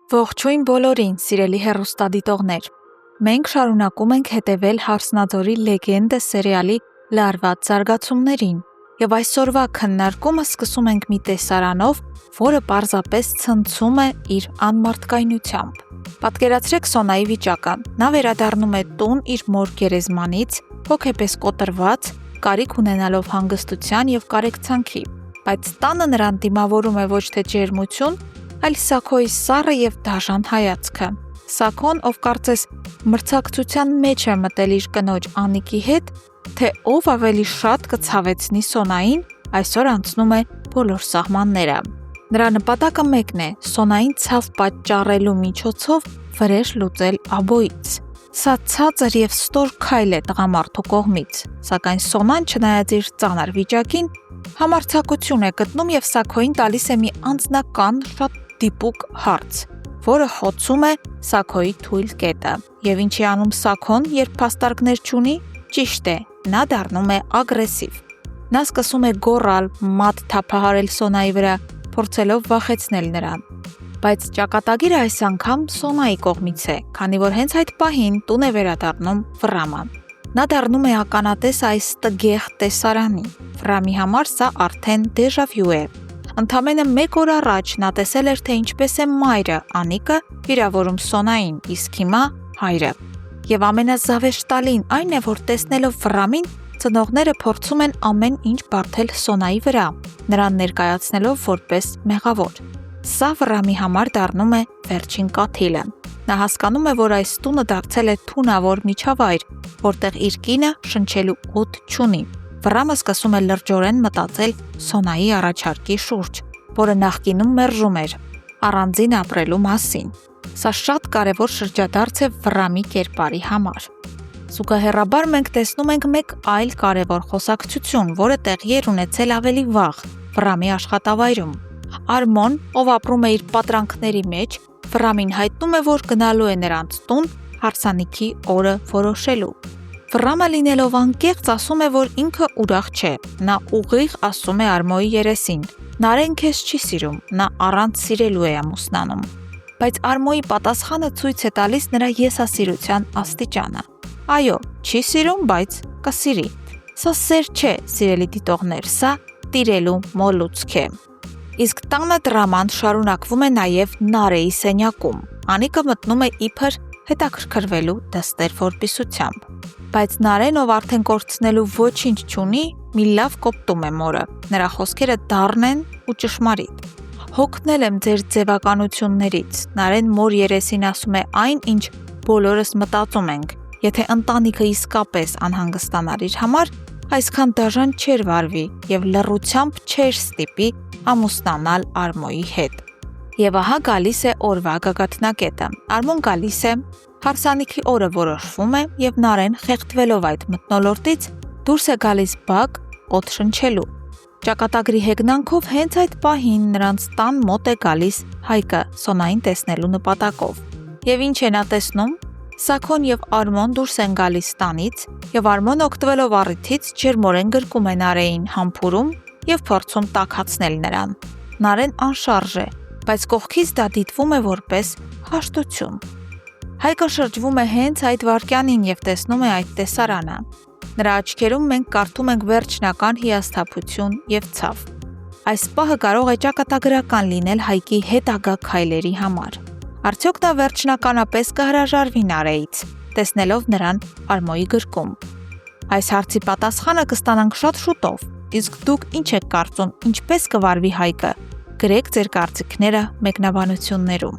Ողջույն բոլորին, սիրելի հեռուստադիտողներ։ Մենք շարունակում ենք հետևել Հարսնաձորի լեգենդը սերիալի լարված զարգացումներին, եւ այսօրվա քննարկումը սկսում ենք մի տեսարանով, որը պարզապես ցնցում է իր անմարդկայնությամբ։ Պատկերացրեք Սոնայի վիճակը։ Նա վերադառնում է տուն իր մոր գերեզմանից, հոգեպես կոտրված, կարիք ունենալով հանգստության եւ կարեկցանքի, բայց տանը նրան դիմավորում է ոչ թե ջերմություն, այլ Սաքոյի սառը եւ դաժան հայացքը։ Սաքոն, ով կարծես մրցակցության մեջ է մտել իր կնոջ Անիկի հետ, թե ով ավելի շատ կցավեցնի Սոնային, այսօր անցնում է բոլոր սահմանները։ Նրա նպատակը մեկն է՝ Սոնային ցավ պատճառելու միջոցով վրեժ լուծել Աբոյից։ Սա ցածր եւ ստոր քայլ է տղամարդու կողմից, սակայն Սոնան, չնայած իր ծանր վիճակին, համարձակություն է գտնում եւ Սաքոյին տալիս է մի անձնական շատ դիպուկ հարց, որը խոցում է Սաքոյի թույլ կետը։ Եվ ինչի անում Սաքոն, երբ փաստարկներ չունի, ճիշտ է, նա դառնում է ագրեսիվ։ Նա սկսում է գոռալ, մատ թափահարել Սոնայի վրա, փորձելով վախեցնել նրան։ Բայց ճակատագիրը այս անգամ Սոնայի կողմից է, քանի որ հենց այդ պահին տուն է վերադառնում Վրամը։ Նա դառնում է ականատես այս տգեղ տեսարանի։ Վրամի համար սա արդեն դեժավյու է։ Ընդամենը 1 օր առաջ նա տեսել էր, թե ինչպես է մայրը Անիկը վիրավորում Սոնային, իսկ հիմա հայրը։ Եվ ամենազավեշտալին այն է, որ տեսնելով Վրամին, ծնողները փորձում են ամեն ինչ բարդել Սոնայի վրա, նրան ներկայացնելով որպես մեղավոր։ Սա Վրամի համար դառնում է վերջին կաթիլը։ Նա հասկանում է, որ այս տունը դարձել է թունավոր միջավայր, որտեղ իր կինը շնչելու օդ չունի։ Վրամը սկսում է լրջորեն մտածել Սոնայի առաջարկի շուրջ, որը նախկինում մերժում էր, առանձին ապրելու մասին։ Սա շատ կարևոր շրջադարձ է Վրամի կերպարի համար։ Զուգահեռաբար մենք տեսնում ենք մեկ այլ կարևոր խոսակցություն, որը տեղի էր ունեցել ավելի վաղ Վրամի աշխատավայրում։ Արմոն, ով ապրում է իր պատրանքների մեջ, Վրամին հայտնում է, որ գնալու է նրանց տուն հարսանիքի օրը որոշելու։ Վրամը լինելով անկեղծ ասում է, որ ինքը ուրախ չէ։ Նա ուղիղ ասում է Արմոյի երեսին. «Նարեն քեզ չի սիրում, նա առանց սիրելու է ամուսնանում»։ Բայց Արմոյի պատասխանը ցույց է տալիս նրա եսասիրության աստիճանը։ Այո, չի սիրում, բայց կսիրի։ Սա սեր չէ, սիրելի դիտողներ, սա տիրելու մոլուցք է։ Իսկ տանը դրաման շարունակվում է նաև Նարեի սենյակում։ Անիկը մտնում է իբր հետաքրքրվելու դստեր որպիսությամբ։ Բայց Նարեն, ով արդեն կորցնելու ոչինչ չունի, մի լավ կոպտում է մորը։ Նրա խոսքերը դառն են ու ճշմարիտ։ Հոգնել եմ ձեր ձևականություններից։ Նարեն մոր երեսին ասում է այն, ինչ բոլորս մտածում ենք։ Եթե ընտանիքը իսկապես անհանգստանար իր համար, այսքան դաժան չէր վարվի եւ լռությամբ չէր ստիպի ամուսնանալ Արմոյի հետ։ Եվ ահա գալիս է օրվա գագաթնակետը։ Արմոն գալիս է, հարսանիքի օրը որոշվում է եւ Նարեն, խեղդվելով այդ մթնոլորտից, դուրս է գալիս բակ օդ շնչելու։ Ճակատագրի հեգնանքով հենց այդ պահին նրանց տան մոտ է գալիս Հայկը Սոնային տեսնելու նպատակով։ Եվ ինչ է նա տեսնում։ Սաքոն եւ Արմոն դուրս են գալիս տանից եւ Արմոն, օգտվելով առիթից, ջերմորեն գրկում է Նարեին համբուրում եւ փորձում տաքացնել նրան։ Նարեն անշարժ է, բայց կողքից դա դիտվում է որպես հաշտություն։ Հայկը շրջվում է հենց այդ վայրկյանին եւ տեսնում է այդ տեսարանը։ Նրա աչքերում մենք կարդում ենք վերջնական հիասթափություն եւ ցավ։ Այս պահը կարող է ճակատագրական լինել Հայկի հետագա քայլերի համար։ Արդյոք նա վերջնականապես կհրաժարվի Նարեից, տեսնելով նրան Արմոյի գրկում։ Այս հարցի պատասխանը կստանանք շատ շուտով, իսկ դուք ինչ եք կարծում, ինչպես կվարվի Հայկը։ Գրեք ձեր կարծիքները մեկնաբանություններում։